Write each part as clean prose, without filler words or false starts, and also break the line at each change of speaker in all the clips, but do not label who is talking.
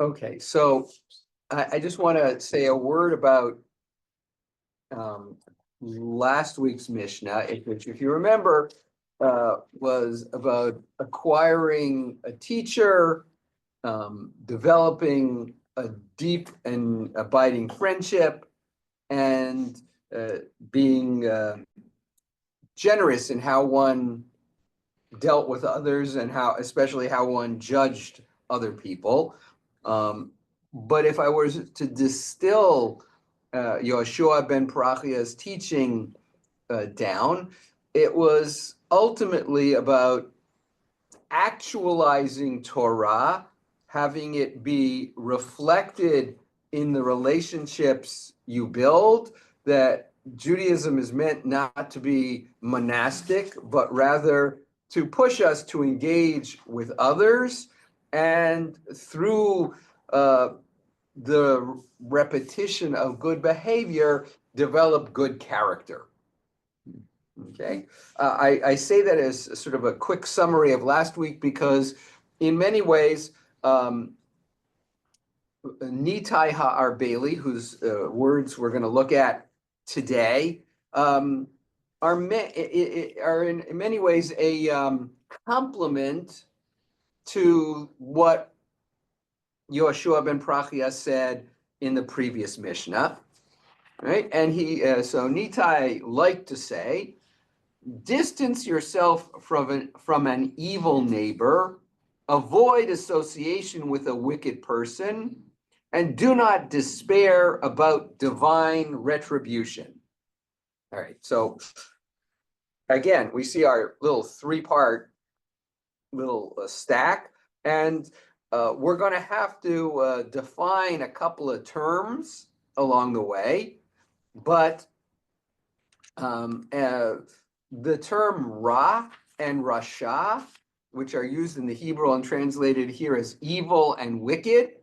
Okay, so I just want to say a word about last week's Mishnah, which, if you remember, was about acquiring a teacher, developing a deep and abiding friendship, and being generous in how one dealt with others and especially how one judged other people. But if I were to distill Yoshua ben Parachia's teaching down, it was ultimately about actualizing Torah, having it be reflected in the relationships you build, that Judaism is meant not to be monastic, but rather to push us to engage with others, and through the repetition of good behavior, develop good character. Okay, I say that as sort of a quick summary of last week because, in many ways, Nitai Ha'arbeli, whose words we're going to look at today, are in many ways a complement to what Yoshua ben Parachia said in the previous Mishnah, right? And so Nitai liked to say, distance yourself from an evil neighbor, avoid association with a wicked person, and do not despair about divine retribution. All right, so again, we see our little three-part little stack, and we're going to have to define a couple of terms along the way, but the term Ra and Rasha, which are used in the Hebrew and translated here as evil and wicked,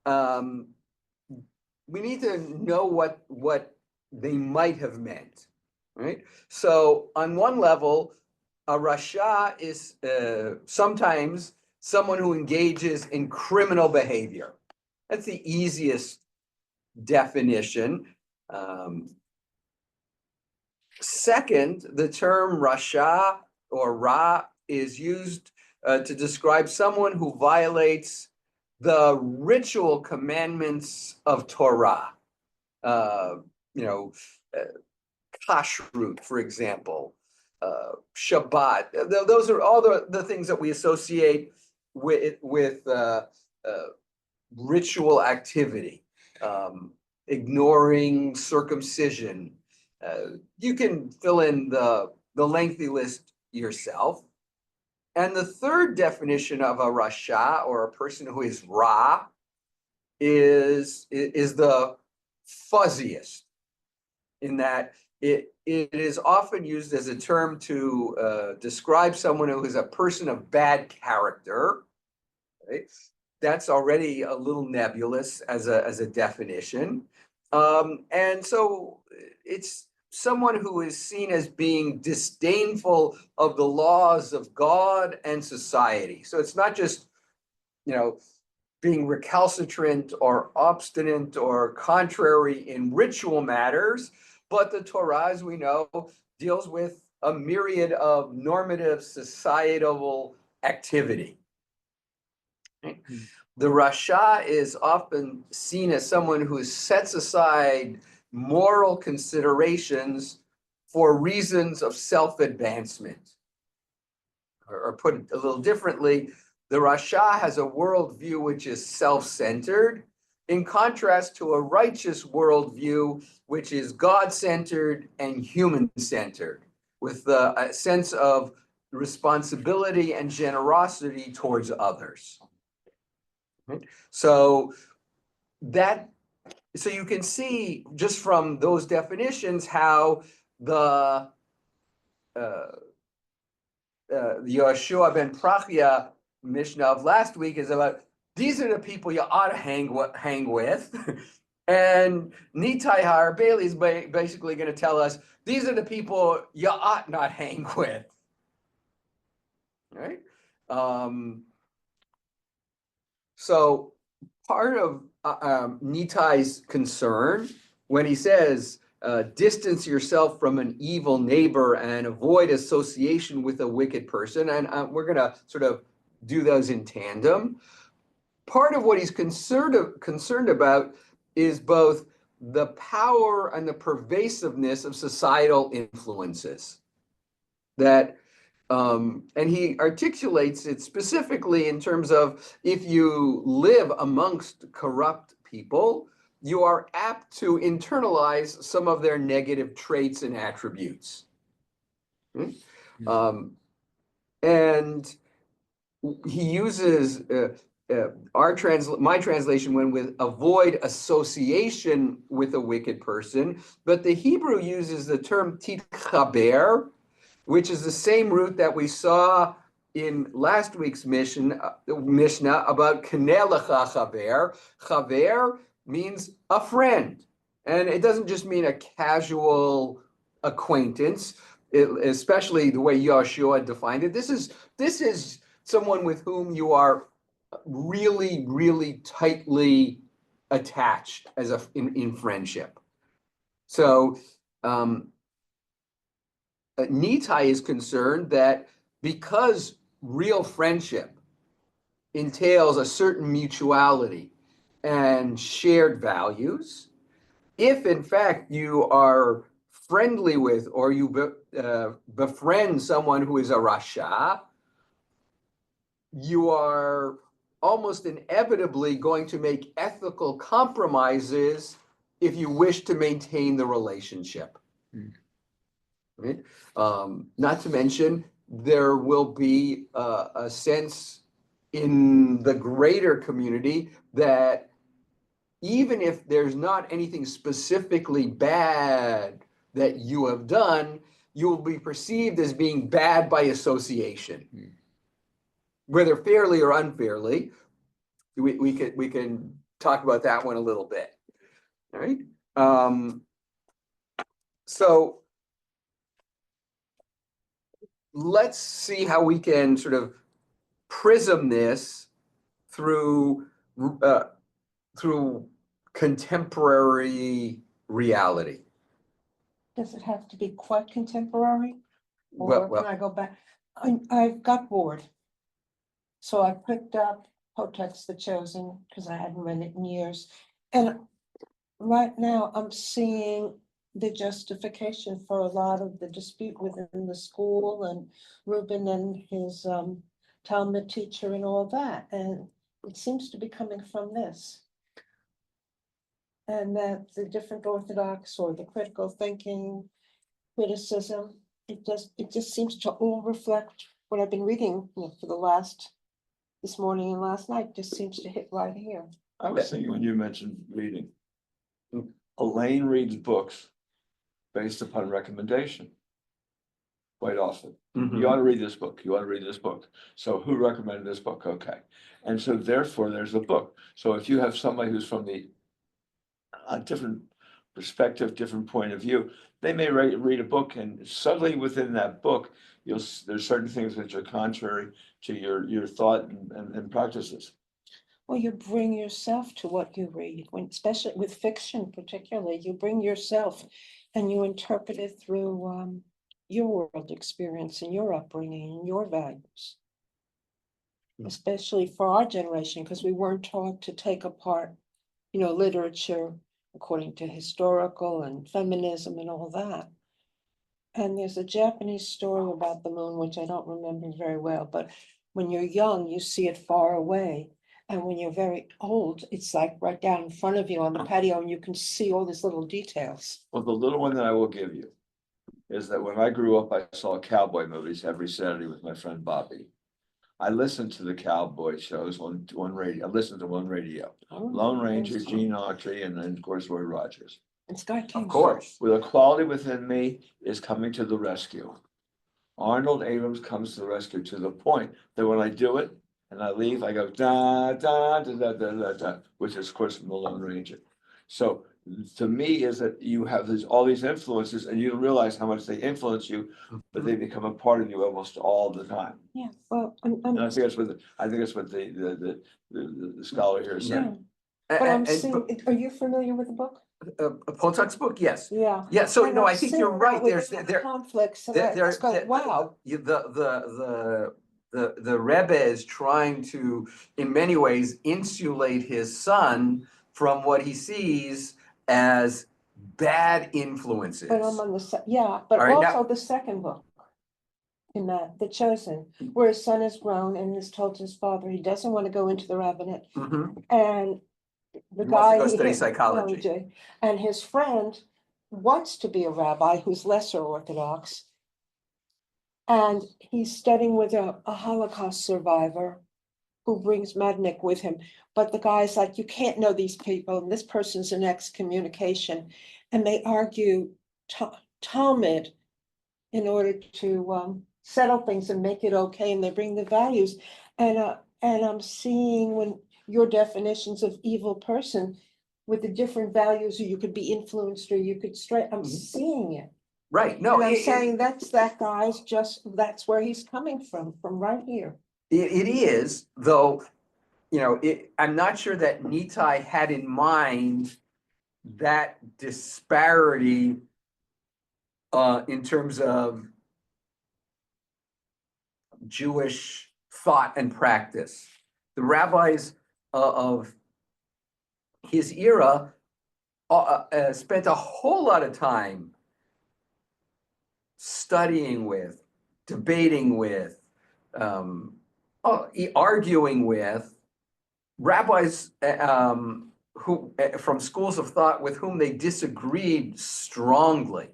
we need to know what they might have meant, right? So on one level, a Rasha is sometimes someone who engages in criminal behavior. That's the easiest definition. Second, the term Rasha or Ra is used to describe someone who violates the ritual commandments of Torah. Kashrut, for example, Shabbat. Those are all the things that we associate with ritual activity. Ignoring circumcision. You can fill in the lengthy list yourself. And the third definition of a Rasha, or a person who is Ra, is the fuzziest, in that it is often used as a term to describe someone who is a person of bad character. Right? That's already a little nebulous as a definition. And so it's someone who is seen as being disdainful of the laws of God and society. So it's not just, being recalcitrant or obstinate or contrary in ritual matters, but the Torah, as we know, deals with a myriad of normative societal activity. Right? The Rasha is often seen as someone who sets aside moral considerations for reasons of self-advancement. Or put it a little differently, the Rasha has a worldview which is self-centered, in contrast to a righteous worldview which is God-centered and human-centered, with a sense of responsibility and generosity towards others. So you can see just from those definitions how the Yoshua ben Parachia Mishnah of last week is about, these are the people you ought to hang with. And Nitai Ha'arbeli is basically going to tell us, these are the people you ought not hang with. Right? So part of Nitai's concern when he says, distance yourself from an evil neighbor and avoid association with a wicked person, and we're going to sort of do those in tandem. Part of what he's concerned about is both the power and the pervasiveness of societal influences. That and he articulates it specifically in terms of if you live amongst corrupt people, you are apt to internalize some of their negative traits and attributes. And he uses my translation went with avoid association with a wicked person, but the Hebrew uses the term titchaber, which is the same root that we saw in last week's Mishnah about Kaneh lecha chaver. Chaver means a friend, and it doesn't just mean a casual acquaintance, especially the way Yoshua defined it. This is someone with whom you are really, really tightly attached as in friendship. So Nitai is concerned that because real friendship entails a certain mutuality and shared values, if in fact you are friendly with or you befriend someone who is a Rasha, you are almost inevitably going to make ethical compromises if you wish to maintain the relationship. Right? Not to mention, there will be a sense in the greater community that even if there's not anything specifically bad that you have done, you will be perceived as being bad by association. Whether fairly or unfairly, we can talk about that one a little bit. All right. So let's see how we can sort of prism this through contemporary reality.
Does it have to be quite contemporary? Or
Well,
can I go back? I got bored. So I picked up Hotex the Chosen because I hadn't read it in years. And right now I'm seeing the justification for a lot of the dispute within the school and Reuben and his Talmud teacher and all that. And it seems to be coming from this. And that the different orthodox or the critical thinking, criticism, it just seems to all reflect what I've been reading, for the last, this morning and last night, just seems to hit right here.
I was thinking when you mentioned reading, Elaine reads books based upon recommendation. Quite often, you ought to read this book, you ought to read this book. So who recommended this book? Okay. And so therefore there's a book. So if you have somebody who's from a different perspective, different point of view, they may read a book and suddenly within that book, there's certain things which are contrary to your thought and practices.
Well, you bring yourself to what you read, especially with fiction particularly, you bring yourself and you interpret it through your world experience and your upbringing and your values. Especially for our generation, because we weren't taught to take apart, literature according to historical and feminism and all that. And there's a Japanese story about the moon, which I don't remember very well, but when you're young, you see it far away. And when you're very old, it's like right down in front of you on the patio and you can see all these little details.
Well, the little one that I will give you is that when I grew up, I saw cowboy movies every Saturday with my friend Bobby. I listened to the cowboy shows on radio. I listened to them on radio. Lone Ranger, Gene Autry, and then of course Roy Rogers.
And Sky King.
Of course.
With a quality within me is coming to the rescue. Arnold Abrams comes to the rescue to the point that when I do it and I leave, I go da da da da da da da, which is of course from the Lone Ranger. So to me is that you have all these influences and you don't realize how much they influence you, but they become a part of you almost all the time.
Yeah, well,
And I think that's what, the scholar here is
yeah,
saying.
but I'm
And-
seeing, are you familiar with the book?
Poltuck's book, yes.
Yeah.
Yeah, so
And
no,
I'm
I think you're
seeing
right.
that
There's,
within the
there,
conflicts, and
there,
I
there,
just go, wow.
the Rebbe is trying to, in many ways, insulate his son from what he sees as bad influences.
But I'm on yeah, but
All right, now-
also the second book. In that, The Chosen, where his son is grown and has told his father he doesn't want to go into the rabbinate,
Mhm.
and the
He wants to
guy.
go study psychology.
And his friend wants to be a rabbi who's lesser orthodox. And he's studying with a Holocaust survivor who brings Madnik with him. But the guy's like, you can't know these people, and this person's an excommunication. And they argue Talmud in order to settle things and make it okay, and they bring the values. And I'm seeing when your definitions of evil person with the different values, or you could be influenced, or you could I'm
Mhm.
seeing it.
Right, no,
And I'm saying that's that guy's that's where he's coming from right here.
it is, though, I'm not sure that Nitai had in mind that disparity in terms of Jewish thought and practice. The rabbis of his era spent a whole lot of time studying with, debating with, arguing with rabbis who from schools of thought with whom they disagreed strongly.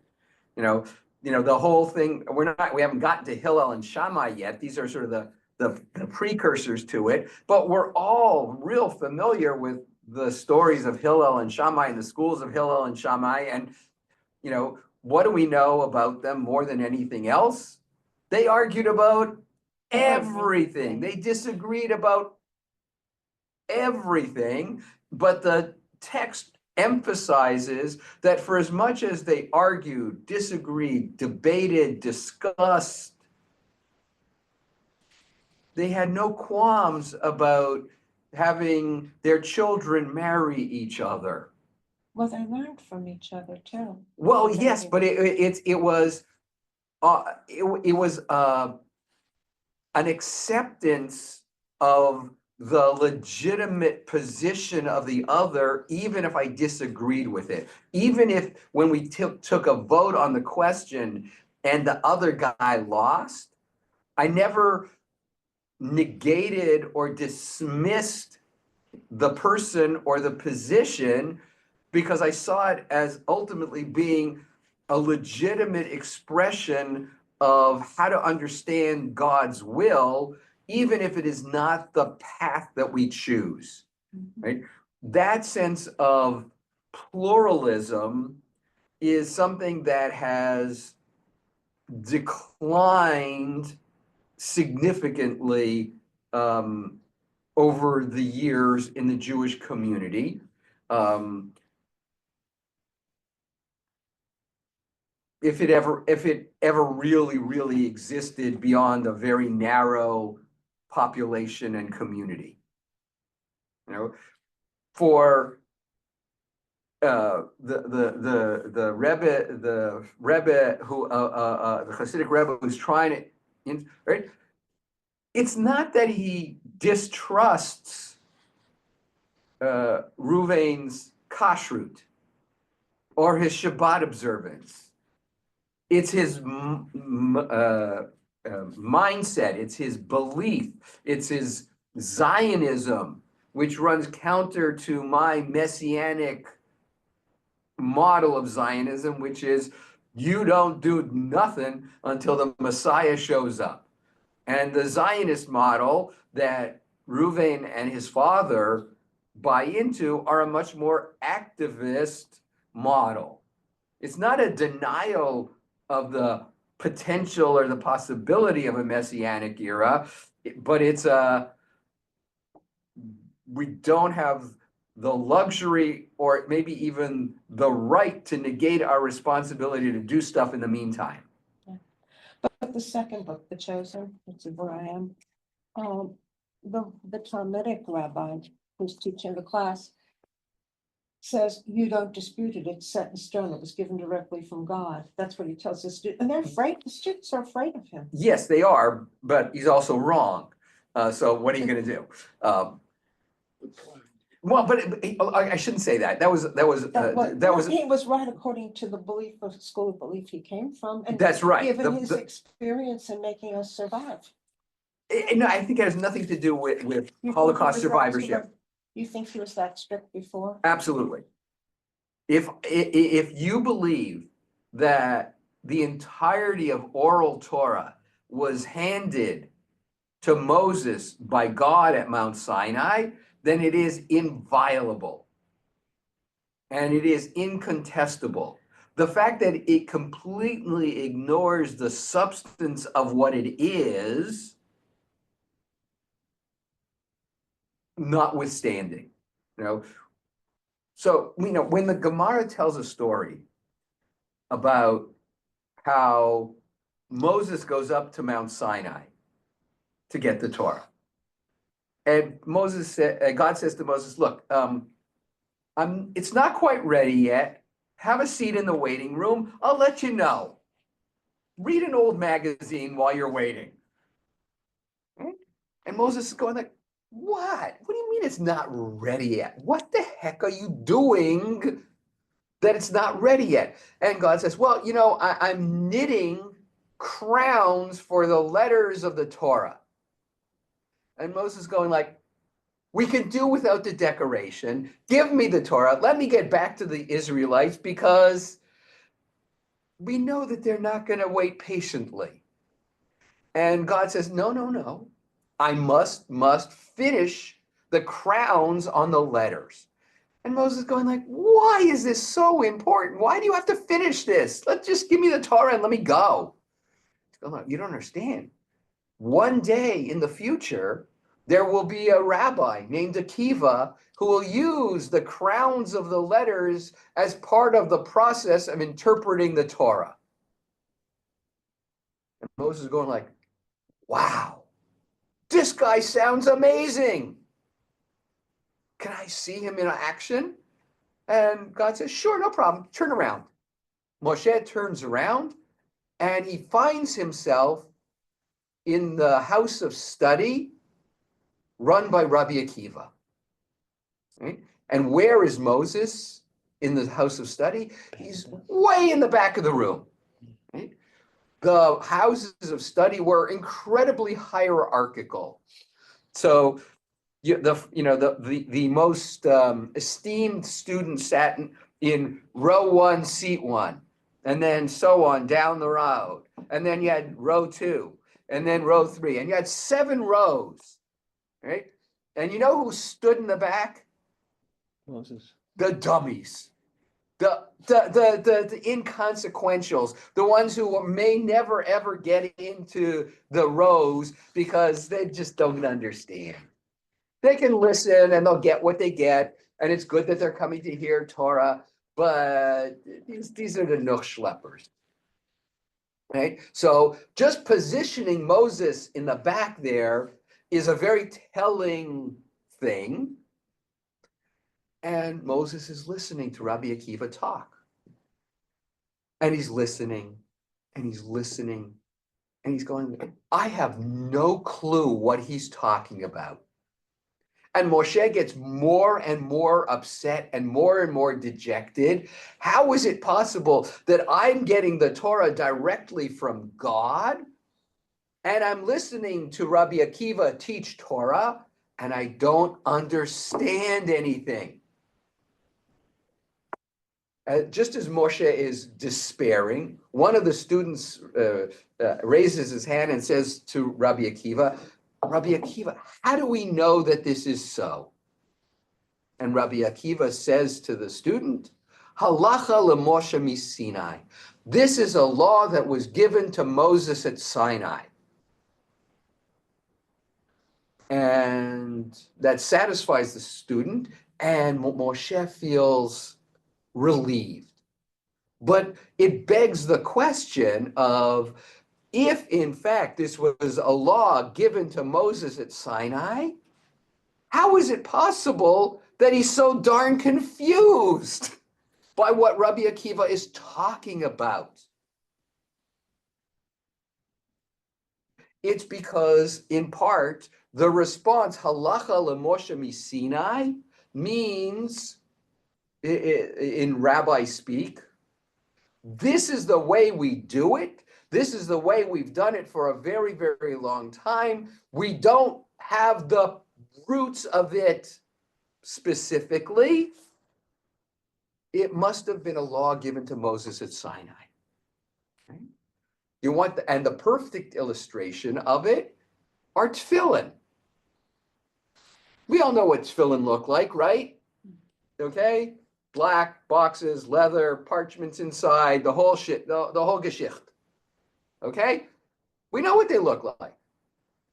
The whole thing, we haven't gotten to Hillel and Shammai yet. These are sort of the precursors to it, but we're all real familiar with the stories of Hillel and Shammai and the schools of Hillel and Shammai. And, what do we know about them more than anything else? They argued about everything. They disagreed about everything, but the text emphasizes that for as much as they argued, disagreed, debated, discussed, they had no qualms about having their children marry each other.
Well, they learned from each other too.
Well, yes, but it was an acceptance of the legitimate position of the other, even if I disagreed with it. Even if when we took a vote on the question and the other guy lost, I never negated or dismissed the person or the position, because I saw it as ultimately being a legitimate expression of how to understand God's will, even if it is not the path that we choose, right? That sense of pluralism is something that has declined significantly over the years in the Jewish community. If it ever really existed beyond a very narrow population and community. For the Rebbe who the Hasidic Rebbe who's trying to, right? It's not that he distrusts Ruvain's kashrut or his Shabbat observance. It's his mindset, it's his belief, it's his Zionism, which runs counter to my messianic model of Zionism, which is you don't do nothing until the Messiah shows up. And the Zionist model that Reuven and his father buy into are a much more activist model. It's not a denial of the potential or the possibility of a messianic era, but we don't have the luxury or maybe even the right to negate our responsibility to do stuff in the meantime.
But the second book, The Chosen, which is where I am, the Talmudic rabbi who's teaching the class says, you don't dispute it, it's set in stone, it was given directly from God. That's what he tells the student, and they're afraid, the students are afraid of him.
Yes, they are, but he's also wrong. So what are you gonna do? Well, but I shouldn't say that. That was
He was right according to the belief of school of belief he came from, and
that's right.
given his experience in making us survive.
No, I think it has nothing to do with
You think he
Holocaust
was that
survivorship.
strict? You think he was that strict before?
Absolutely. If you believe that the entirety of oral Torah was handed to Moses by God at Mount Sinai, then it is inviolable and it is incontestable. The fact that it completely ignores the substance of what it is, notwithstanding, you know. So, you know, when the Gemara tells a story about how Moses goes up to Mount Sinai to get the Torah, and God says to Moses, "Look, it's not quite ready yet. Have a seat in the waiting room. I'll let you know. Read an old magazine while you're waiting." Right? And Moses is going like, "What? What do you mean it's not ready yet? What the heck are you doing that it's not ready yet?" And God says, "Well, you know, I'm knitting crowns for the letters of the Torah." And Moses is going like, "We can do without the decoration. Give me the Torah. Let me get back to the Israelites because we know that they're not going to wait patiently." And God says, "No, no, no. I must finish the crowns on the letters." And Moses is going like, "Why is this so important? Why do you have to finish this? Let's just give me the Torah and let me go." He's going like, "You don't understand. One day in the future, there will be a rabbi named Akiva who will use the crowns of the letters as part of the process of interpreting the Torah." And Moses is going like, "Wow, this guy sounds amazing. Can I see him in action?" And God says, "Sure, no problem. Turn around." Moshe turns around and he finds himself in the house of study run by Rabbi Akiva. Right? And where is Moses in the house of study? He's way in the back of the room. Right? The houses of study were incredibly hierarchical. So the most esteemed student sat in row 1, seat 1, and then so on down the road. And then you had row 2, and then row 3, and you had 7 rows, right? And you know who stood in the back?
Moses.
The dummies, the inconsequentials, the ones who may never ever get into the rows because they just don't understand. They can listen and they'll get what they get, and it's good that they're coming to hear Torah, but these are the nuch schleppers. Right? So just positioning Moses in the back there is a very telling thing. And Moses is listening to Rabbi Akiva talk. And he's listening, and he's listening, and he's going, "I have no clue what he's talking about." And Moshe gets more and more upset and more dejected. How is it possible that I'm getting the Torah directly from God and I'm listening to Rabbi Akiva teach Torah and I don't understand anything? Just as Moshe is despairing, one of the students raises his hand and says to Rabbi Akiva, "Rabbi Akiva, how do we know that this is so?" And Rabbi Akiva says to the student, "Halacha leMoshe miSinai." This is a law that was given to Moses at Sinai. And that satisfies the student. And Moshe feels relieved. But it begs the question of, if in fact this was a law given to Moses at Sinai, how is it possible that he's so darn confused by what Rabbi Akiva is talking about? It's because, in part, the response, halacha lemoshe misinai, means, in rabbi speak, this is the way we do it. This is the way we've done it for a very, very long time. We don't have the roots of it specifically. It must have been a law given to Moses at Sinai. Okay? You want and the perfect illustration of it are tefillin. We all know what tefillin look like, right? Okay? Black boxes, leather, parchments inside, the whole shit, the whole geschicht. Okay? We know what they look like.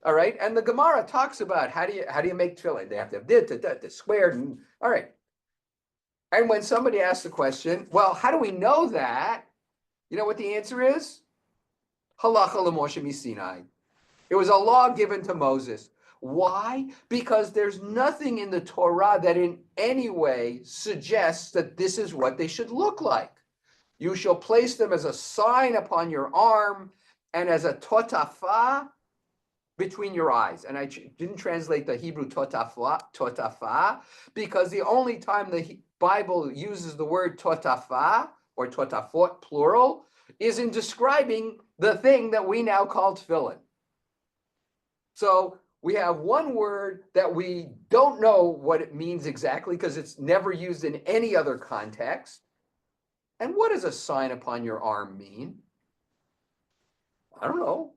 All right. And the Gemara talks about how do you make tefillin? They have to have this squared and all right. And when somebody asks the question, well, how do we know that? You know what the answer is? Halacha l'Moshe misinai. It was a law given to Moses. Why? Because there's nothing in the Torah that in any way suggests that this is what they should look like. You shall place them as a sign upon your arm and as a totafah between your eyes. And I didn't translate the Hebrew totafah, because the only time the Bible uses the word totafah or totafot, plural, is in describing the thing that we now call tefillin. So we have one word that we don't know what it means exactly because it's never used in any other context. And what does a sign upon your arm mean? I don't know.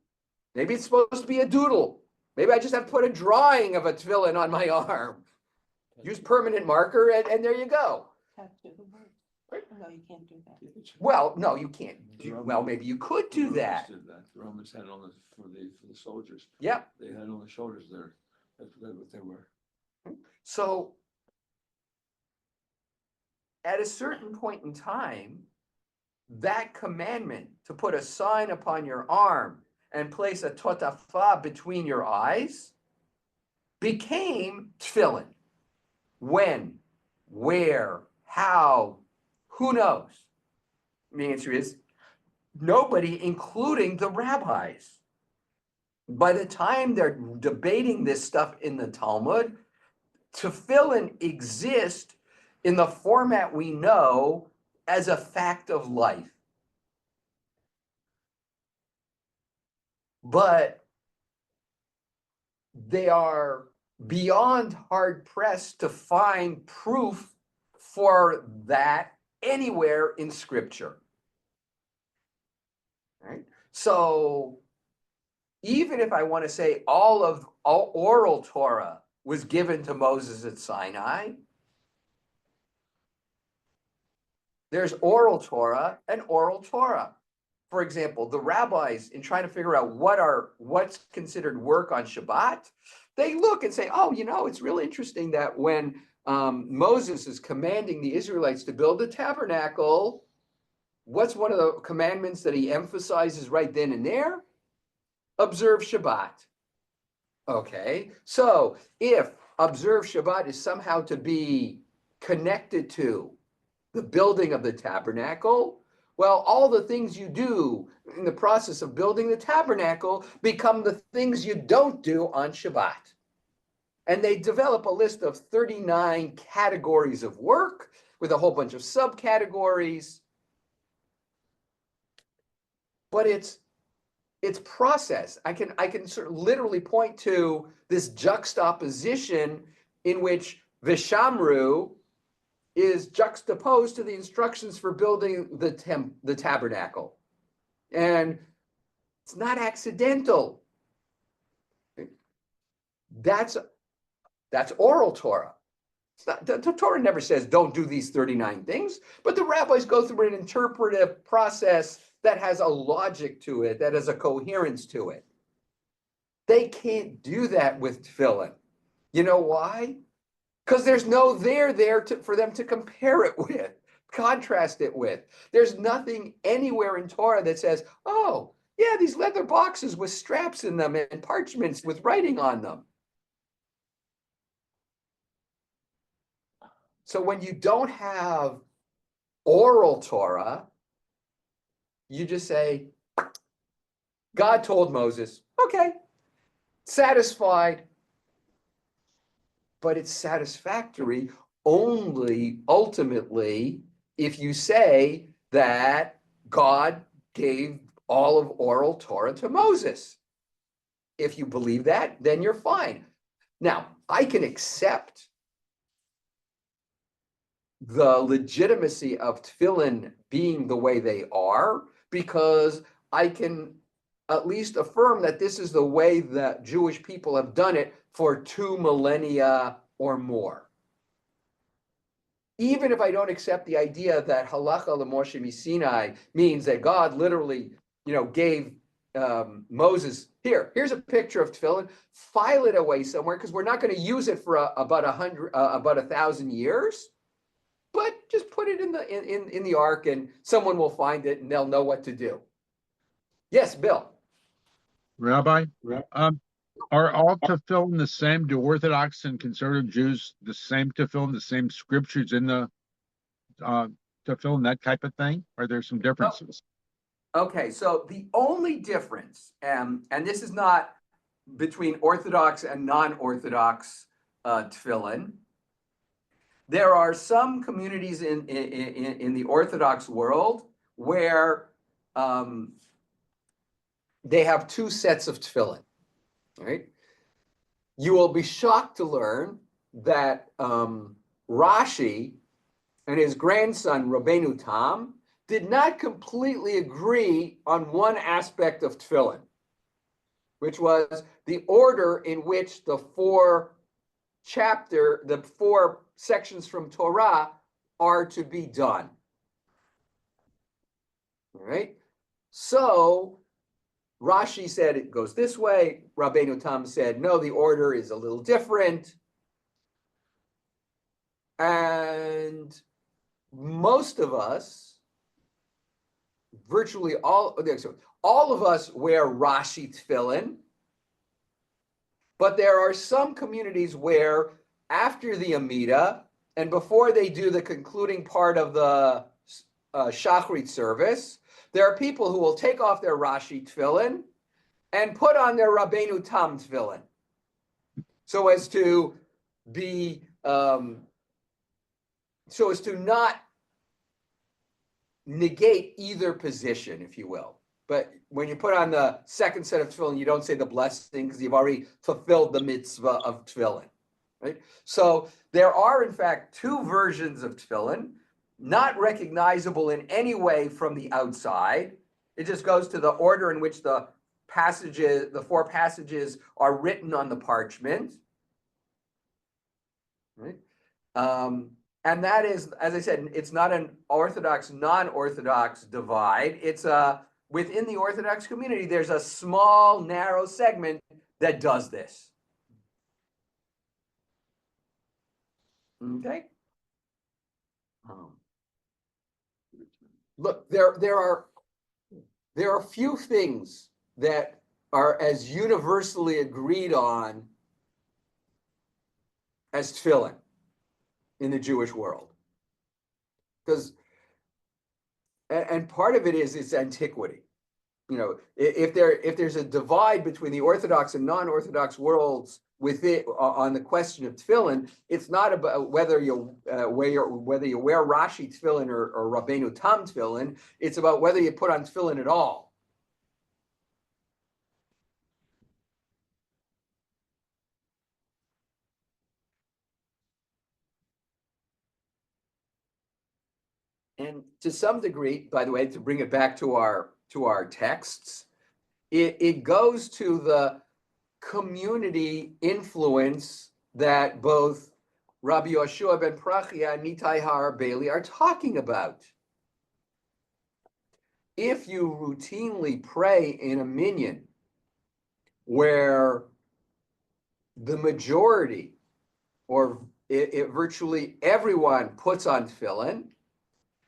Maybe it's supposed to be a doodle. Maybe I just have to put a drawing of a tefillin on my arm. Use permanent marker and there you go.
No, you can't do that.
Well, no, you can't. Well, maybe you could do
The
that.
Romans did that. The Romans had it on for the soldiers.
Yep.
They had it on the shoulders there. That's what they were.
So at a certain point in time, that commandment to put a sign upon your arm and place a totafah between your eyes became tefillin. When, where, how, who knows? The answer is nobody, including the rabbis. By the time they're debating this stuff in the Talmud, tefillin exist in the format we know as a fact of life. But they are beyond hard-pressed to find proof for that anywhere in Scripture. Right? So even if I want to say all oral Torah was given to Moses at Sinai, there's oral Torah and oral Torah. For example, the rabbis, in trying to figure out what's considered work on Shabbat, they look and say, oh, it's really interesting that when Moses is commanding the Israelites to build the tabernacle, what's one of the commandments that he emphasizes right then and there? Observe Shabbat. Okay, so if observe Shabbat is somehow to be connected to the building of the tabernacle, well, all the things you do in the process of building the tabernacle become the things you don't do on Shabbat. And they develop a list of 39 categories of work with a whole bunch of subcategories. But it's process. I can sort of literally point to this juxtaposition in which Vishamru is juxtaposed to the instructions for building the tabernacle. And it's not accidental. That's oral Torah. It's not, the Torah never says don't do these 39 things, but the rabbis go through an interpretive process that has a logic to it, that has a coherence to it. They can't do that with tefillin. You know why? Because there's no there for them to compare it with, contrast it with. There's nothing anywhere in Torah that says, oh, yeah, these leather boxes with straps in them and parchments with writing on them. So when you don't have oral Torah, you just say, God told Moses, okay, satisfied. But it's satisfactory only ultimately if you say that God gave all of oral Torah to Moses. If you believe that, then you're fine. Now, I can accept the legitimacy of tefillin being the way they are because I can at least affirm that this is the way that Jewish people have done it for 2 millennia or more. Even if I don't accept the idea that halacha l'Moshe Sinai means that God literally, gave Moses, here's a picture of tefillin, file it away somewhere because we're not going to use it for about 1,000 years. But just put it in the ark and someone will find it and they'll know what to do. Yes, Bill.
Rabbi, are all tefillin the same? Do Orthodox and conservative Jews the same tefillin, the same scriptures in the tefillin, that type of thing? Are there some differences?
Okay, so the only difference, and this is not between Orthodox and non-Orthodox tefillin. There are some communities in the Orthodox world where they have 2 sets of tefillin, right? You will be shocked to learn that Rashi and his grandson, Rabbeinu Tam, did not completely agree on one aspect of tefillin, which was the order in which the 4 sections from Torah are to be done. All right. So Rashi said it goes this way. Rabbeinu Tam said, no, the order is a little different. And most of us, virtually all of us wear Rashi tefillin. But there are some communities where after the Amida and before they do the concluding part of the Shachrit service, there are people who will take off their Rashi tefillin and put on their Rabbeinu Tam tefillin, so as to not negate either position, if you will. But when you put on the second set of tefillin, you don't say the blessing because you've already fulfilled the mitzvah of tefillin, right? So there are, in fact, 2 versions of tefillin, not recognizable in any way from the outside. It just goes to the order in which the 4 passages are written on the parchment, right? And that is, as I said, it's not an Orthodox, non-Orthodox divide. It's within the Orthodox community, there's a small, narrow segment that does this. Okay. Look, there are few things that are as universally agreed on as tefillin in the Jewish world, because and part of it is its antiquity. If there's a divide between the Orthodox and non-Orthodox worlds with it on the question of tefillin, it's not about whether you wear Rashi tefillin or Rabbeinu Tam tefillin. It's about whether you put on tefillin at all. And to some degree, by the way, to bring it back to our texts, it goes to the community influence that both Rabbi Yoshua ben Prachia and Nitai Har-Bailey are talking about. If you routinely pray in a minyan where the majority, or if virtually everyone puts on tefillin,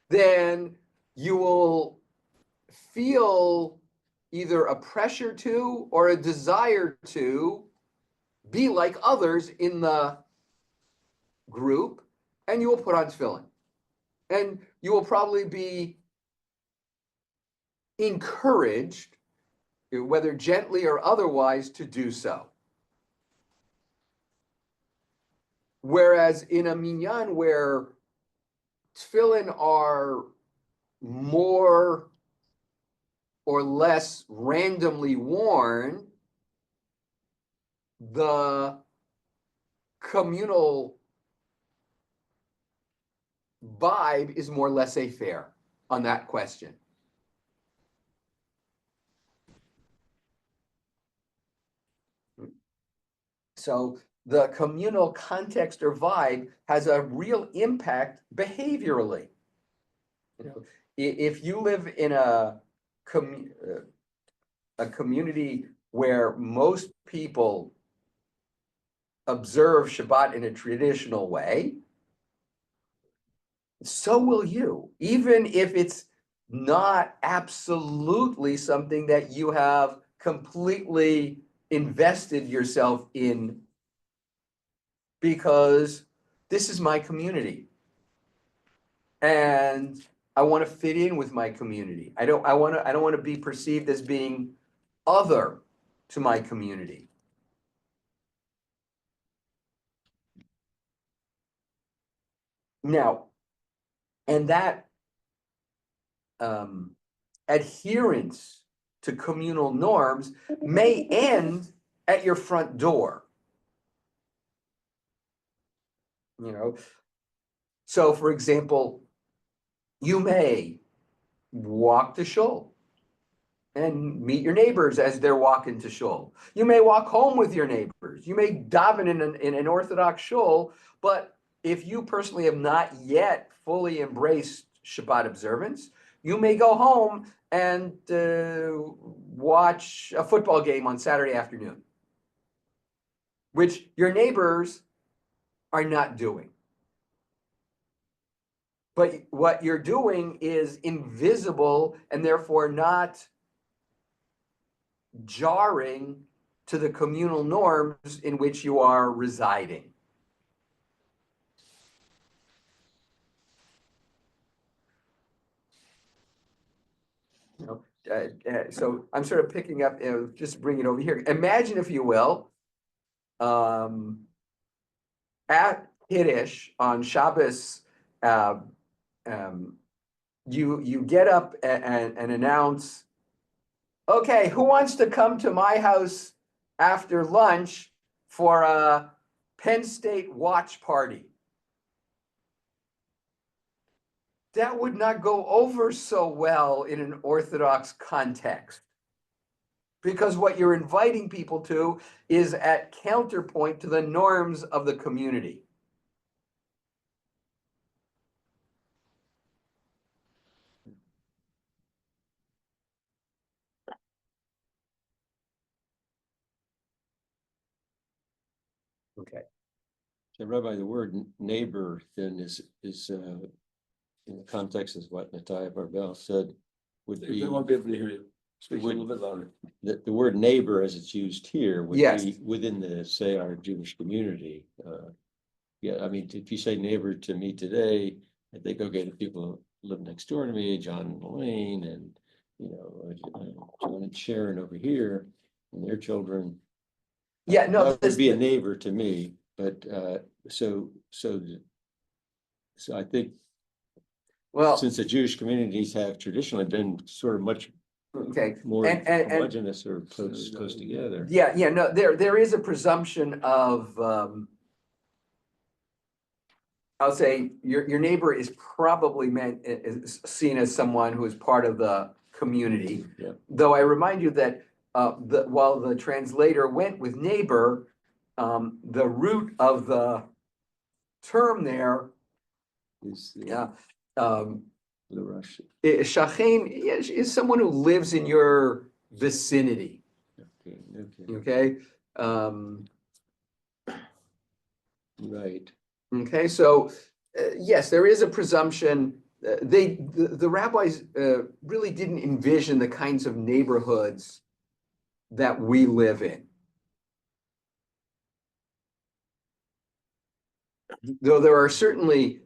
then you will feel either a pressure to or a desire to be like others in the group, and you will put on tefillin. And you will probably be encouraged, whether gently or otherwise, to do so. Whereas in a minyan where tefillin are more or less randomly worn, the communal vibe is more laissez-faire on that question. So the communal context or vibe has a real impact behaviorally. You know, if you live in a community where most people observe Shabbat in a traditional way, so will you, even if it's not absolutely something that you have completely invested yourself in, because this is my community and I want to fit in with my community. I don't want to be perceived as being other to my community. Now, and that adherence to communal norms may end at your front door. You know, so for example, you may walk to shul and meet your neighbors as they're walking to shul. You may walk home with your neighbors. You may daven in an Orthodox shul, but if you personally have not yet fully embraced Shabbat observance, you may go home and watch a football game on Saturday afternoon, which your neighbors are not doing. But what you're doing is invisible and therefore not jarring to the communal norms in which you are residing. You know, so I'm sort of picking up, just bring it over here. Imagine, if you will, at Kiddush on Shabbos, you get up and announce, okay, who wants to come to my house after lunch for a Penn State watch party? That would not go over so well in an Orthodox context, because what you're inviting people to is at counterpoint to the norms of the community. Okay.
So Rabbi, the word neighbor then is in the context is what Natalia Barbell said would
They
be,
won't be able to hear you. Speak a
Would-
little bit louder.
the word neighbor as it's used here would
Yes.
be within the, say, our Jewish community. Yeah, I mean, if you say neighbor to me today, I think, okay, the people who live next door to me, John and Elaine, and, you know, John and Sharon over here, and their children.
Yeah, no,
That would be a neighbor to me, but so I think
well,
since the Jewish communities have traditionally been sort of much
okay.
more
And-
homogeneous or close together.
Yeah, no, there is a presumption of, I'll say your neighbor is probably is seen as someone who is part of the community.
Yeah.
Though I remind you that while the translator went with neighbor, the root of the term there,
Is
yeah,
the Rush.
shachem is someone who lives in your vicinity.
Okay,
Okay.
right.
Okay, so yes, there is a presumption. The rabbis really didn't envision the kinds of neighborhoods that we live in. Though there are certainly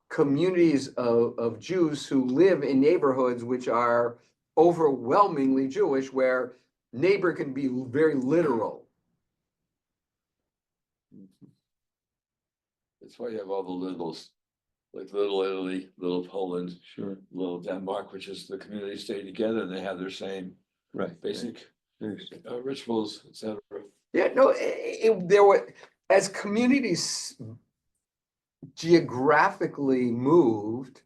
communities of Jews who live in neighborhoods which are overwhelmingly Jewish, where neighbor can be very literal.
That's why you have all the littles, like Little Italy, Little Poland,
Sure,
Little Denmark, which is the community stay together, and they have their same
right.
basic
There's-
rituals, etc.
Yeah, no, there were, as communities geographically moved,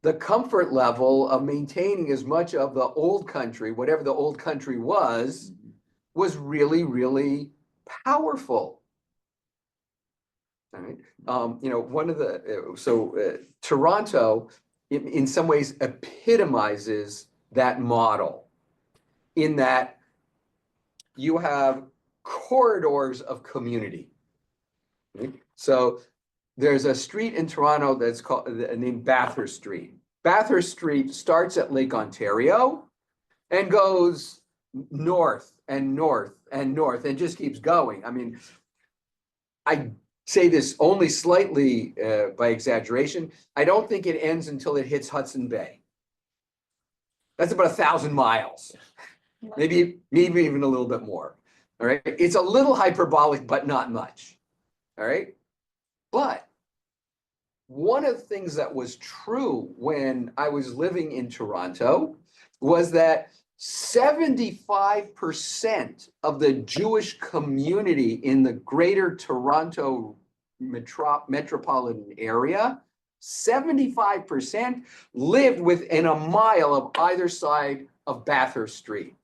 the comfort level of maintaining as much of the old country, whatever the old country was really, really powerful. All right. One of the, Toronto, in some ways epitomizes that model in that you have corridors of community. Right? So there's a street in Toronto that's called named Bathurst Street. Bathurst Street starts at Lake Ontario and goes north and north and north and just keeps going. I mean, I say this only slightly by exaggeration. I don't think it ends until it hits Hudson Bay. That's about 1,000 miles, maybe even a little bit more. All right, it's a little hyperbolic, but not much. All right, but one of the things that was true when I was living in Toronto was that 75% of the Jewish community in the greater Toronto metropolitan area, 75% lived within a mile of either side of Bathurst Street.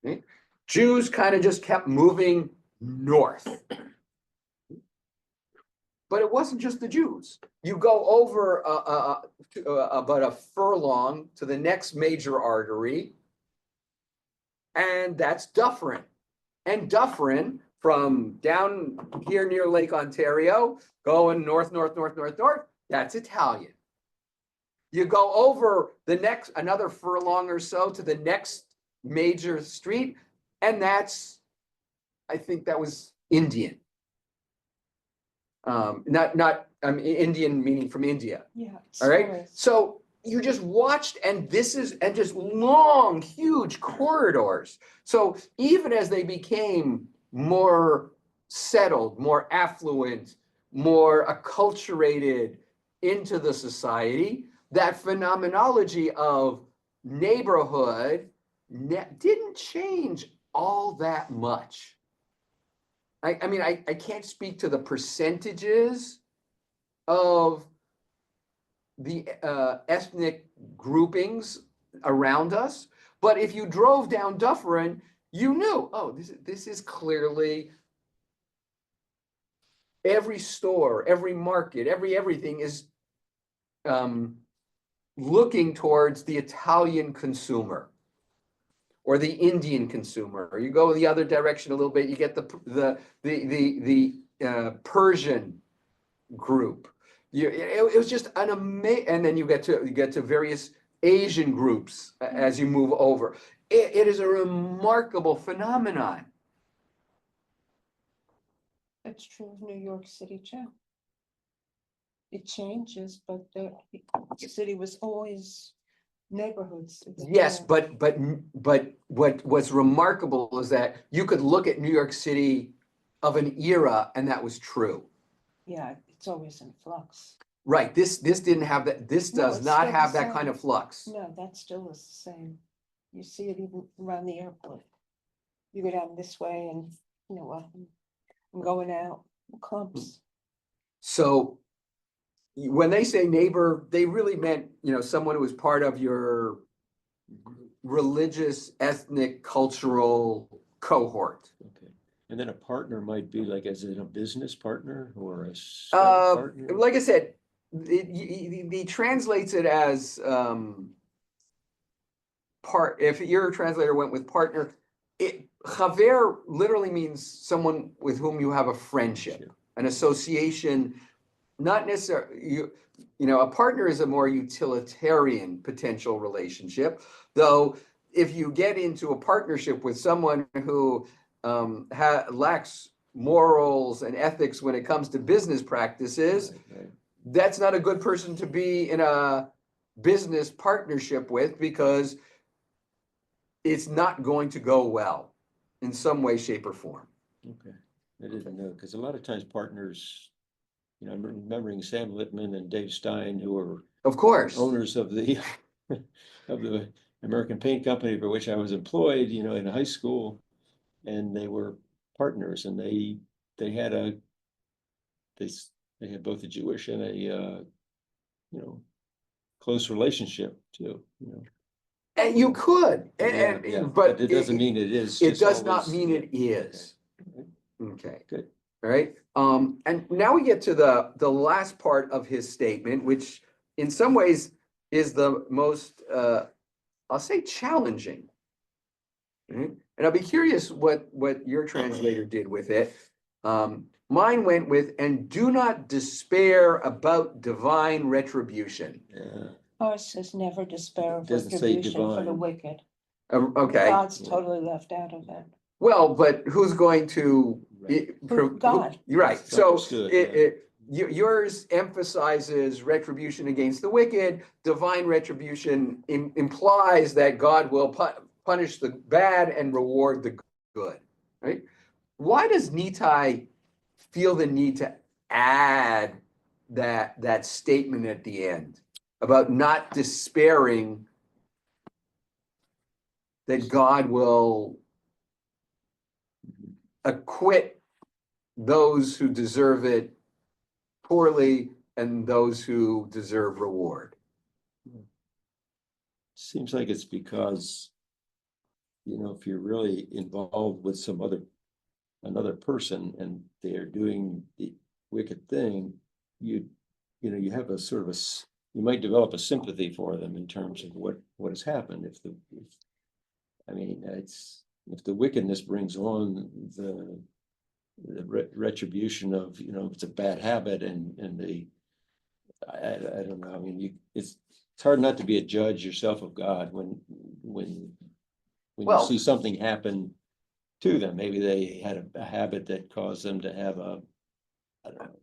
Okay? Jews kind of just kept moving north. But it wasn't just the Jews. You go over about a furlong to the next major artery, and that's Dufferin. And Dufferin, from down here near Lake Ontario, going north, that's Italian. You go over another furlong or so to the next major street, and that's, I think that was Indian. Indian meaning from India.
Yeah.
All right.
sorry.
So you just watched, and just long, huge corridors. So even as they became more settled, more affluent, more acculturated into the society, that phenomenology of neighborhood didn't change all that much. I mean, I can't speak to the percentages of the ethnic groupings around us, but if you drove down Dufferin, you knew, oh, this is clearly every store, every market, everything is looking towards the Italian consumer or the Indian consumer. Or you go the other direction a little bit, you get the Persian group. It was just an amazing, and then you get to various Asian groups as you move over. It is a remarkable phenomenon.
That's true of New York City too. It changes, but the city was always neighborhoods.
Yes, but what's remarkable is that you could look at New York City of an era, and that was true.
Yeah, it's always in flux.
Right. This didn't have that. This
No,
does
it's
not
still the
have that
same.
kind of flux.
No, that still is the same. You see it even around the airport. You go down this way and, you know what, I'm going out, clumps.
So when they say neighbor, they really meant, someone who was part of your religious, ethnic, cultural cohort.
Okay, and then a partner might be like, as in a business partner or a partner?
Like I said, he translates it as if your translator went with partner, Chaver literally means someone with whom you have a friendship, an association, not necessarily, a partner is a more utilitarian potential relationship, though if you get into a partnership with someone who lacks morals and ethics when it comes to business practices,
Right.
that's not a good person to be in a business partnership with, because it's not going to go well in some way, shape, or form.
Okay, I didn't know, because a lot of times partners, I'm remembering Sam Littman and Dave Stein, who were
Of course.
owners of the of the American Paint Company for which I was employed, in high school, and they were partners, and they had they had both a Jewish and a close relationship too.
And you could,
Yeah,
but
it doesn't mean it is.
it
just
does not
always-
mean it
yeah,
is. Okay.
Good.
All right. And now we get to the last part of his statement, which in some ways is the most, I'll say, challenging. Right? And I'll be curious what your translator did with it. Mine went with, and do not despair about divine retribution.
Yeah.
Ours says never despair of
Doesn't say
retribution for the
divine.
wicked.
Okay.
God's
Yeah.
totally left out of it.
Well, but who's going to?
Who? God.
You're right.
It's
So
understood,
yours emphasizes retribution against the wicked. Divine retribution implies that God will punish the bad and reward the good. Right? Why does Nitai feel the need to add that statement at the end about not despairing that God will acquit those who deserve it poorly and those who deserve reward?
Seems like it's because, if you're really involved with another person and they're doing the wicked thing, you have a sort of you might develop a sympathy for them in terms of what has happened. If the wickedness brings on the retribution of, it's a bad habit and I don't know. I mean, it's hard not to be a judge yourself of God when
Well-
you see something happen to them. Maybe they had a habit that caused them to have I don't know,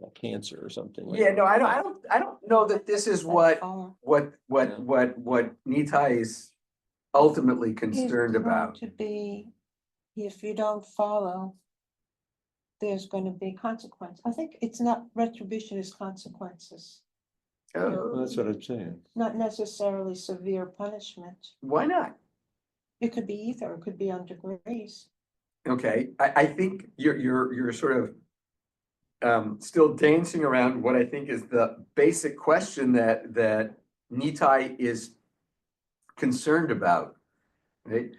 a cancer or something.
Yeah, no, I don't know that this is what Nitai is ultimately
He's
concerned
going
about.
to be, if you don't follow, there's going to be consequence. I think it's not retribution, it's consequences,
Well, that's what I'm saying.
not necessarily severe punishment.
Why not?
It could be either, it could be under grace.
Okay, I think you're sort of still dancing around what I think is the basic question that Nitai is concerned about, right?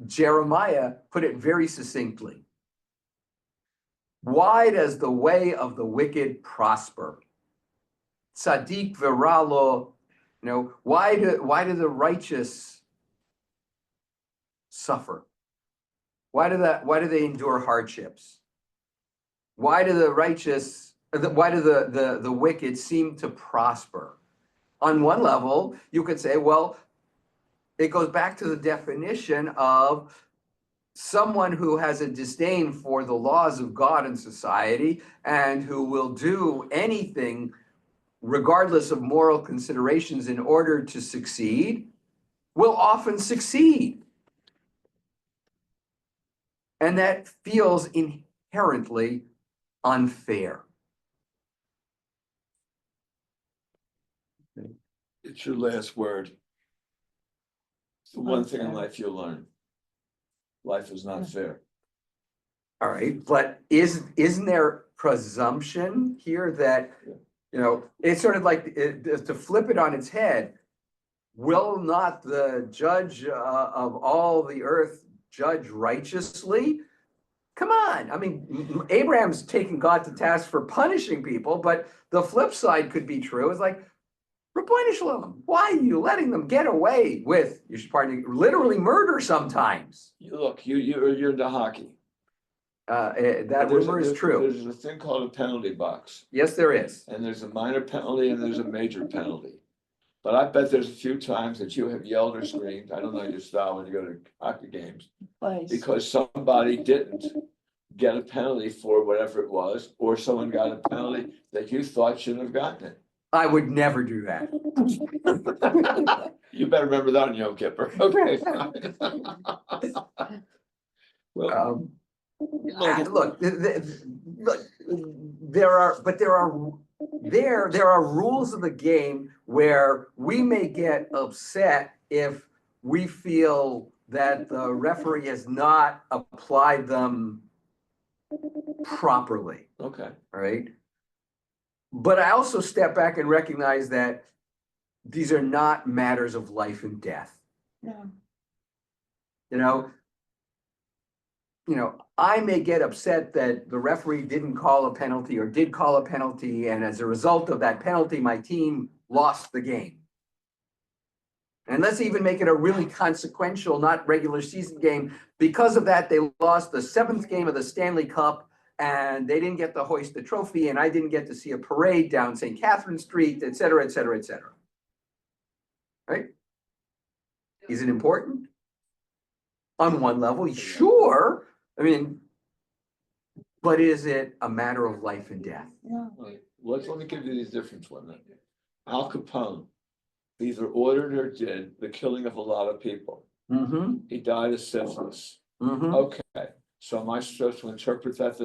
Jeremiah put it very succinctly. Why does the way of the wicked prosper? Tzaddik viralo, why do the righteous suffer? Why do they endure hardships? Why do the wicked seem to prosper? On one level, you could say, well, it goes back to the definition of someone who has a disdain for the laws of God and society and who will do anything regardless of moral considerations in order to succeed will often succeed. And that feels inherently unfair.
It's your last word. It's the one thing in life you'll learn. Life is not fair.
All right, but isn't there presumption here that, it's sort of like to flip it on its head, will not the judge of all the earth judge righteously? Come on, I mean, Abraham's taking God to task for punishing people, but the flip side could be true. It's like, Rabboni Shalom, why are you letting them get away with, you should pardon me, literally murder sometimes?
Look, you're into hockey.
That
There's a-
rumor is
there's-
true.
There's a thing called a penalty box,
Yes, there is.
and there's a minor penalty and there's a major penalty. But I bet there's a few times that you have yelled or screamed, I don't know your style when you go to hockey games,
Place.
because somebody didn't get a penalty for whatever it was, or someone got a penalty that you thought shouldn't have gotten it.
I would never do that.
You better remember that on Yom Kippur, okay? Well,
Look, look, there are rules of the game where we may get upset if we feel that the referee has not applied them properly,
okay,
all right? But I also step back and recognize that these are not matters of life and death.
No.
You know, I may get upset that the referee didn't call a penalty or did call a penalty, and as a result of that penalty, my team lost the game. And let's even make it a really consequential, not regular season game. Because of that, they lost the 7th game of the Stanley Cup, and they didn't get to hoist the trophy, and I didn't get to see a parade down St. Catherine Street, et cetera, et cetera, et cetera. Right? Is it important? On one level, sure. I mean, but is it a matter of life and death?
No.
let me give you these different ones. Al Capone either ordered or did the killing of a lot of people.
Mm-hmm,
He died of syphilis.
mm-hmm.
Okay, so am I supposed to interpret that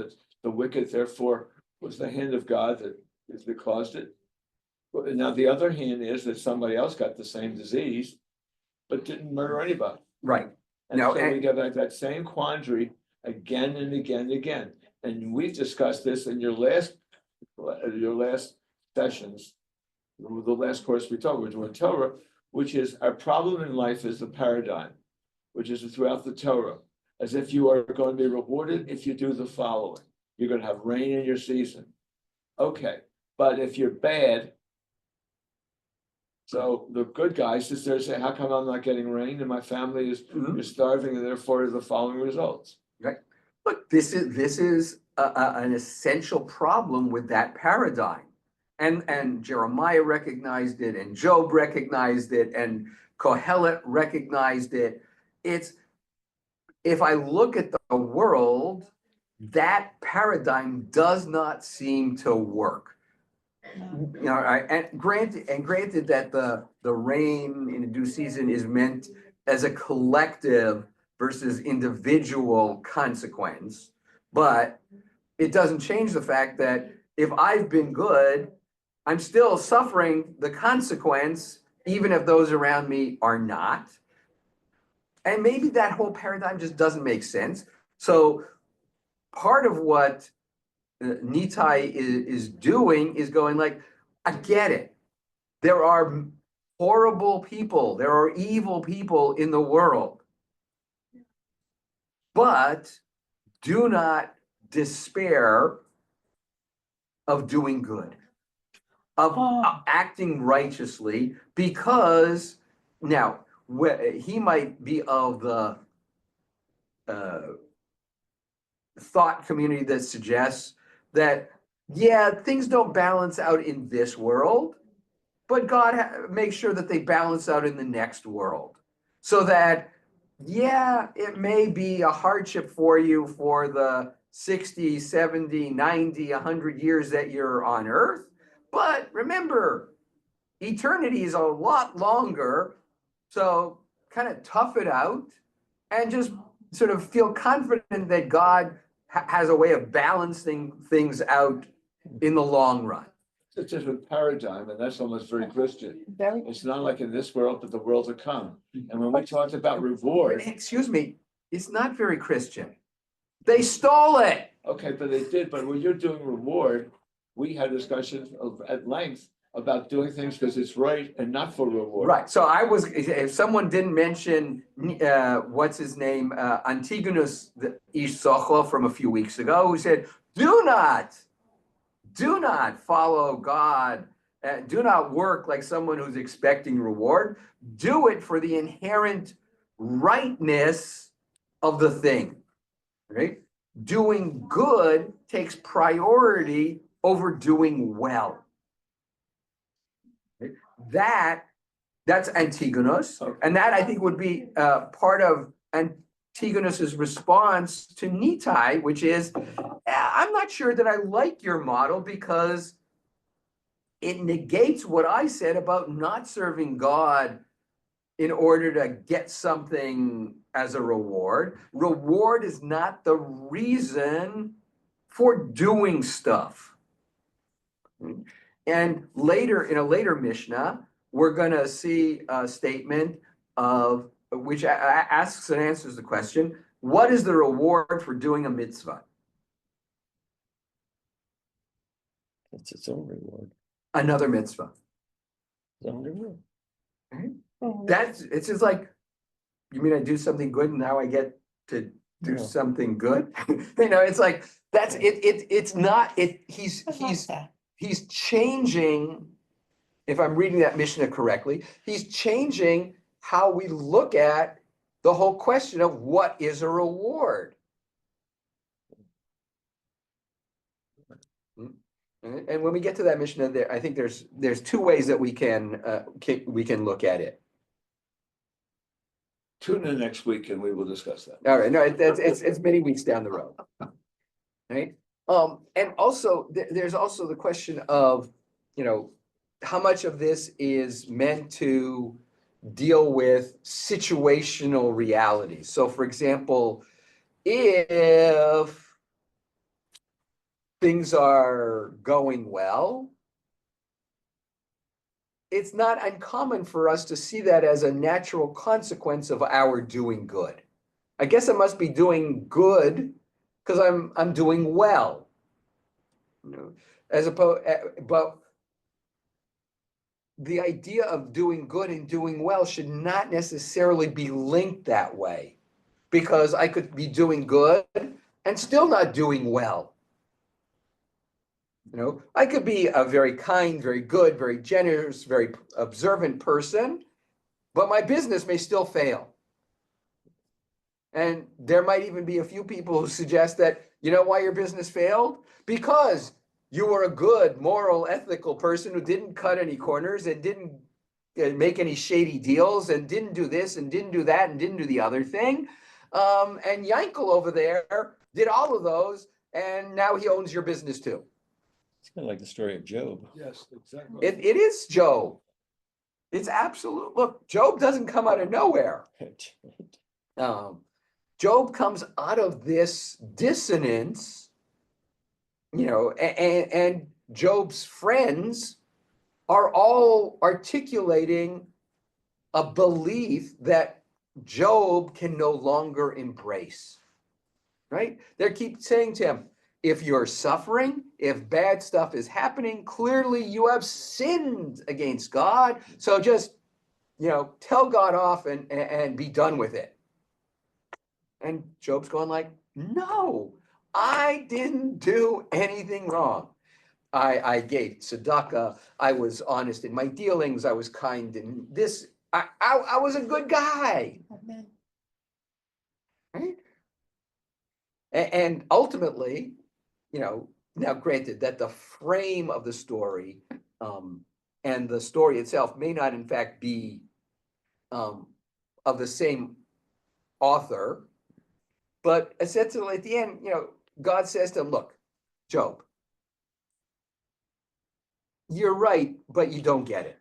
the wicked therefore was the hand of God that caused it? But now the other hand is that somebody else got the same disease, but didn't murder anybody.
Right.
And
No,
so
and-
we get back that same quandary again and again and again. And we've discussed this in your last sessions, the last course we taught, we're doing Torah, which is our problem in life is the paradigm, which is throughout the Torah, as if you are going to be rewarded if you do the following. You're going to have rain in your season. Okay, but if you're bad, so the good guy sits there and say, how come I'm not getting rain and my family is starving and therefore the following results?
Look, this is an essential problem with that paradigm. And Jeremiah recognized it, and Job recognized it, and Kohelet recognized it. It's, if I look at the world, that paradigm does not seem to work.
No.
You know, and granted that the rain in a due season is meant as a collective versus individual consequence, but it doesn't change the fact that if I've been good, I'm still suffering the consequence, even if those around me are not. And maybe that whole paradigm just doesn't make sense. So part of what Nitai is doing is going like, I get it. There are horrible people. There are evil people in the world. But do not despair of doing good, of acting righteously, because now he might be of the thought community that suggests that, yeah, things don't balance out in this world, but God makes sure that they balance out in the next world. So that, yeah, it may be a hardship for you for the 60, 70, 90, 100 years that you're on Earth. But remember, eternity is a lot longer. So kind of tough it out and just sort of feel confident that God has a way of balancing things out in the long run.
It's just a paradigm, and that's almost very Christian.
Very.
It's not like in this world, but the world to come. And when we talked about reward,
Excuse me, it's not very Christian. They stole it.
okay, but they did, but when you're doing reward, we had discussions at length about doing things because it's right and not for reward.
Right. So if someone didn't mention, what's his name, Antigonus the Ish Socho from a few weeks ago, who said, do not follow God Do not work like someone who's expecting reward. Do it for the inherent rightness of the thing, right? Doing good takes priority over doing well. Right? That's Antigonus, and that I think would be part of Antigonus's response to Nitai, which is, I'm not sure that I like your model because it negates what I said about not serving God in order to get something as a reward. Reward is not the reason for doing stuff. And later, in a later Mishnah, we're going to see a statement of which asks and answers the question, what is the reward for doing a mitzvah?
It's its own reward.
Another mitzvah.
Its own reward.
It's just like, you mean I do something good and now I get to do
Yeah.
something good? It's like, that's it, it's not, he's changing, if I'm reading that Mishnah correctly, he's changing how we look at the whole question of what is a reward. And when we get to that Mishnah, there, I think there's two ways that we can look at it.
Tune in next week and we will discuss that.
All right, no, it's many weeks down the road. Right? And also, there's also the question of, how much of this is meant to deal with situational realities. So for example, if things are going well, it's not uncommon for us to see that as a natural consequence of our doing good. I guess I must be doing good because I'm doing well. As opposed, but the idea of doing good and doing well should not necessarily be linked that way, because I could be doing good and still not doing well. I could be a very kind, very good, very generous, very observant person, but my business may still fail. And there might even be a few people who suggest that, you know why your business failed? Because you were a good, moral, ethical person who didn't cut any corners and didn't make any shady deals and didn't do this and didn't do that and didn't do the other thing. And Yankel over there did all of those, and now he owns your business too.
It's kind of like the story of Job.
Yes, exactly.
It is Job. It's absolute. Look, Job doesn't come out of nowhere. Job comes out of this dissonance, and Job's friends are all articulating a belief that Job can no longer embrace, right? They keep saying to him, if you're suffering, if bad stuff is happening, clearly you have sinned against God. So just, tell God off and be done with it. And Job's going like, no, I didn't do anything wrong. I gave tzedakah. I was honest in my dealings. I was kind in this. I was a good guy. Right? And ultimately, now granted that the frame of the story and the story itself may not in fact be of the same author, but essentially at the end, God says to him, look, Job, you're right, but you don't get it.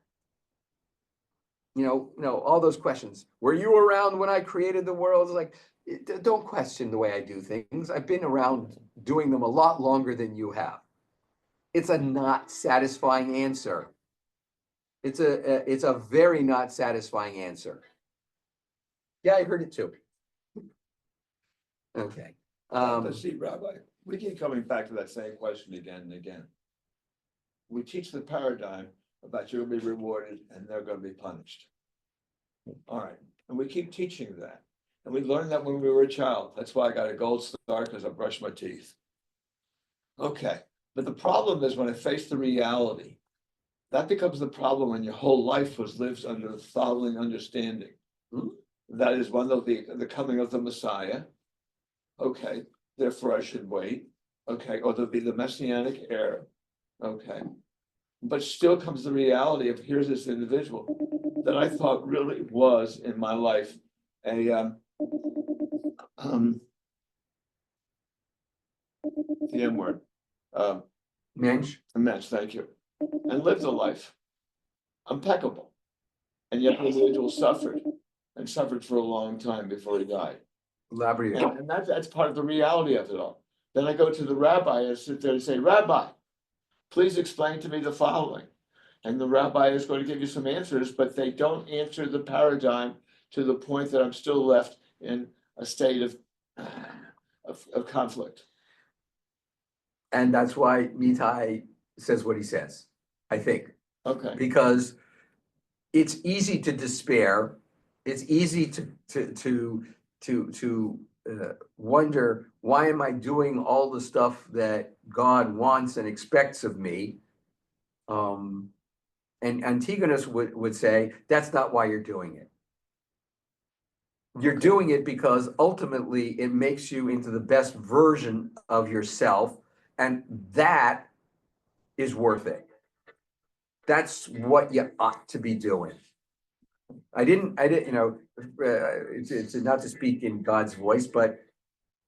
All those questions. Were you around when I created the world? It's like, don't question the way I do things. I've been around doing them a lot longer than you have. It's a not satisfying answer. It's a very not satisfying answer. Yeah, I heard it too. Okay.
Let's see, Rabbi, we keep coming back to that same question again and again. We teach the paradigm about you're going to be rewarded and they're going to be punished. All right, and we keep teaching that. And we learned that when we were a child. That's why I got a gold star, because I brushed my teeth. Okay, but the problem is when I face the reality that becomes the problem when your whole life was lived under the following understanding.
Hmm.
That is one of the coming of the Messiah. Okay, therefore I should wait. Okay, or there'll be the messianic era. Okay. But still comes the reality of here's this individual that I thought really was in my life a the M word.
Mensch,
Immense, thank you. And lived a life impeccable. And yet the individual suffered and suffered for a long time before he died.
elaborate.
And that's part of the reality of it all. Then I go to the rabbi and sit there and say, Rabbi, please explain to me the following. And the rabbi is going to give you some answers, but they don't answer the paradigm to the point that I'm still left in a state of conflict.
And that's why Mitai says what he says, I think,
Okay,
because it's easy to despair. It's easy to wonder, why am I doing all the stuff that God wants and expects of me? And Antigonus would say, that's not why you're doing it. You're
Okay.
doing it because ultimately it makes you into the best version of yourself, and that is worth it. That's what you ought to be doing. I didn't, it's not to speak in God's voice, but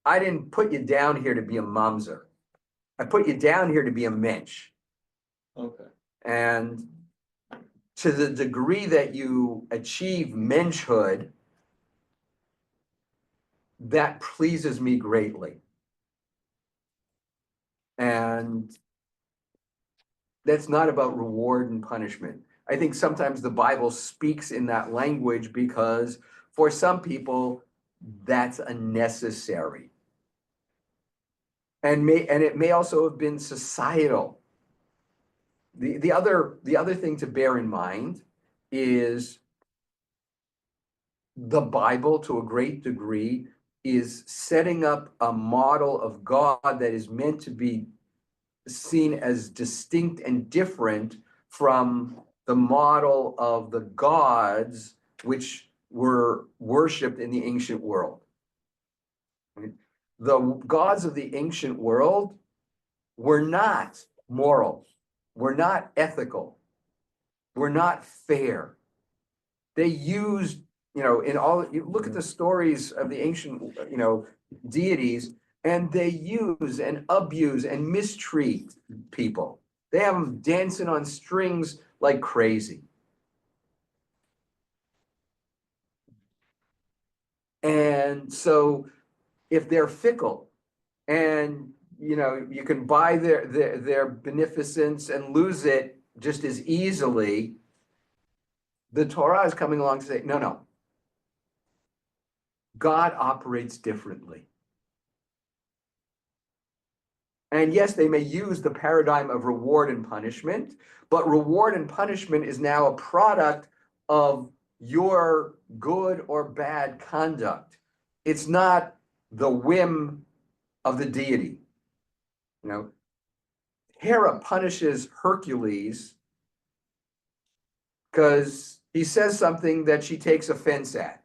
I didn't put you down here to be a mamzer. I put you down here to be a mensch.
okay.
And to the degree that you achieve menschhood, that pleases me greatly. And that's not about reward and punishment. I think sometimes the Bible speaks in that language because for some people, that's unnecessary. And it may also have been societal. The other thing to bear in mind is the Bible, to a great degree, is setting up a model of God that is meant to be seen as distinct and different from the model of the gods which were worshipped in the ancient world. The gods of the ancient world were not moral, were not ethical, were not fair. They used, you look at the stories of the ancient, deities, and they use and abuse and mistreat people. They have them dancing on strings like crazy. And so if they're fickle and, you can buy their beneficence and lose it just as easily, the Torah is coming along to say, no. God operates differently. And yes, they may use the paradigm of reward and punishment, but reward and punishment is now a product of your good or bad conduct. It's not the whim of the deity. Hera punishes Hercules because he says something that she takes offense at.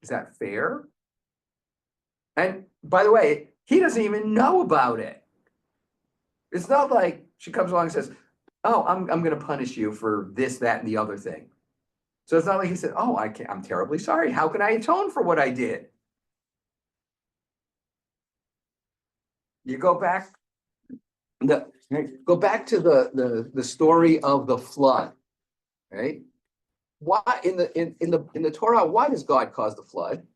Is that fair? And by the way, he doesn't even know about it. It's not like she comes along and says, oh, I'm going to punish you for this, that, and the other thing. So it's not like he said, oh, I'm terribly sorry. How can I atone for what I did? You go back, go back to the story of the flood, right? Why in the Torah, why does God cause the flood?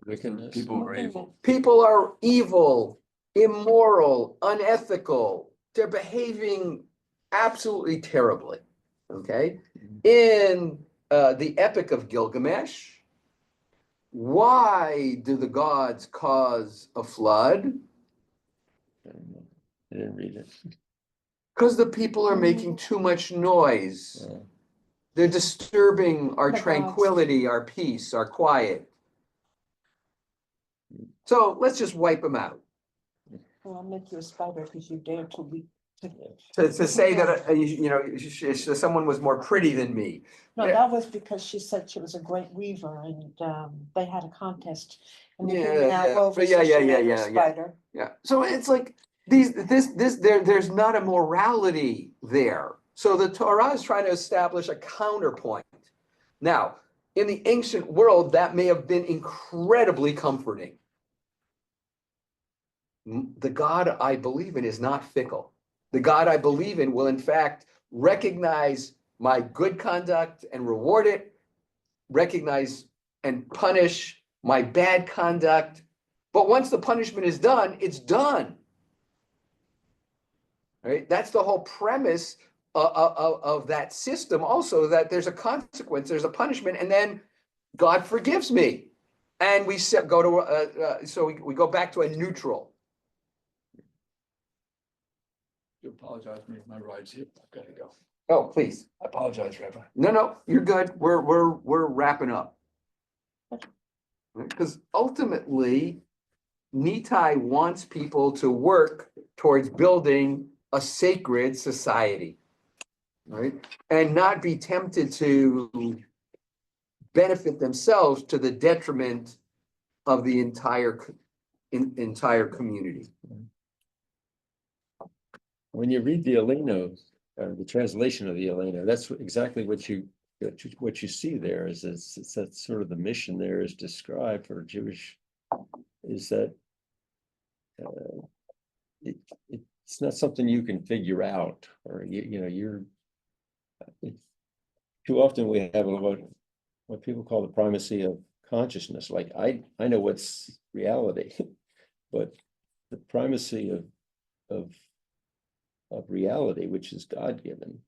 Wickedness.
People are evil.
People are evil, immoral, unethical. They're behaving absolutely terribly. Okay. In the Epic of Gilgamesh, why do the gods cause a flood?
I didn't read it.
Because the people are making too much noise.
Yeah.
They're disturbing our
The gods.
tranquility, our peace, our quiet. So let's just wipe them out.
Well, I'll make you a spider because you dare to be.
To say that, someone was more pretty than me.
No,
Yeah.
that was because she said she was a great weaver and they had a contest. And they gave
Yeah,
an out
yeah,
over,
but
so
yeah,
she
yeah,
made
yeah,
her a
yeah, yeah.
spider.
Yeah, so it's like there's not a morality there. So the Torah is trying to establish a counterpoint. Now, in the ancient world, that may have been incredibly comforting. The God I believe in is not fickle. The God I believe in will, in fact, recognize my good conduct and reward it, recognize and punish my bad conduct. But once the punishment is done, it's done. Right? That's the whole premise of that system also, that there's a consequence, there's a punishment, and then God forgives me. And we go to, so we go back to a neutral.
You apologize to me, my ride's here, I've got to go.
Oh, please.
I apologize, Rabbi.
No, you're good. We're wrapping up. Because ultimately, Nitai wants people to work towards building a sacred society, right? And not be tempted to benefit themselves to the detriment of the entire community.
When you read the Eleno, or the translation of the Eleno, that's exactly what you see there is it's that sort of the mission there is described for Jewish, is that it's not something you can figure out, or too often we have what people call the primacy of consciousness. Like I know what's reality, but the primacy of reality, which is God-given,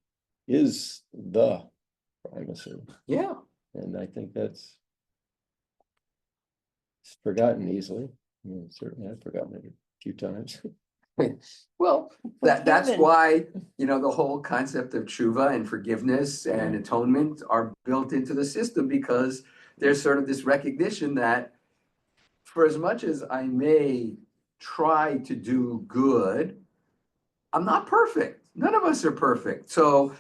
is the primacy.
Yeah.
And I think it's forgotten easily. I mean, certainly I've forgotten it a few times.
Well, that's
Forgiven.
why, the whole concept of tshuva and forgiveness and atonement are built into the system, because there's sort of this recognition that for as much as I may try to do good, I'm not perfect. None of us are perfect. So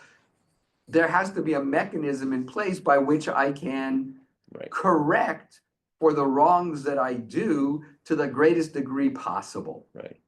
there has to be a mechanism in place by which I can
Right.
correct for the wrongs that I do to the greatest degree possible.
Right.